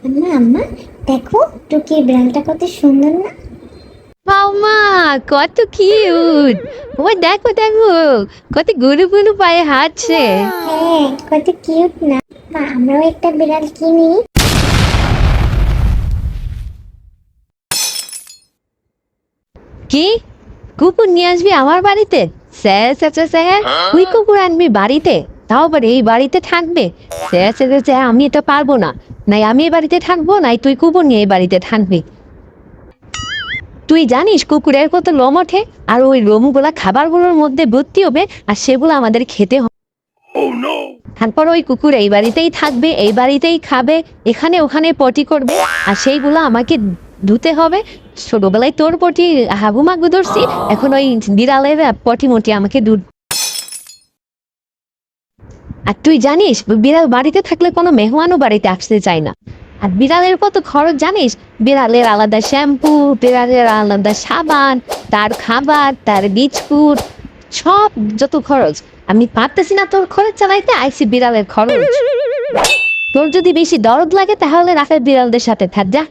আম্মা আম্মা, দেখো টুকির বিড়ালটা কত সুন্দর না? মামা, কত কিউট! ওই দেখো দেখো, কত গুরু গুরু পায়ে হাঁটছে। হ্যাঁ, কত কিউট না? মা, আমরাও একটা বিড়াল কিনি। কি? কুকুর নিয়ে আসবি আমার বাড়িতে? স্যার স্যার স্যার, তুই কুকুর আনবি বাড়িতে? তাও আবার এই বাড়িতে থাকবে? স্যার স্যার স্যার, আমি এটা পারবো না। নাই আমি এই বাড়িতে থাকবো, নাই তুই কুকুর নিয়ে এই বাড়িতে থাকবি। তুই জানিস কুকুরের কত লোম ওঠে, আর ওই লোমগুলা খাবারগুলোর মধ্যে ভর্তি হবে, আর সেগুলো আমাদের খেতে হবে। তারপর ওই কুকুর এই বাড়িতেই থাকবে, এই বাড়িতেই খাবে, এখানে ওখানে পটি করবে, আর সেইগুলো আমাকে ধুতে হবে। ছোটবেলায় তোর পটি হাগু মাগু ধরছি, এখন ওই বিড়ালের পটি মটি আমাকে দুধ। আর তুই জানিস বিড়াল বাড়িতে থাকলে কোনো মেহমানও বাড়িতে আসতে চায় না। আর বিড়ালের কত খরচ জানিস? বিড়ালের আলাদা শ্যাম্পু, বিড়ালের আলাদা সাবান, তার খাবার, তার বিস্কুট, সব যত খরচ। আমি পারতেছি না তোর খরচ চালাইতে, আইসি বিড়ালের খরচ। তোর যদি বেশি দরদ লাগে তাহলে রাতের বিড়ালদের সাথে থাক যা।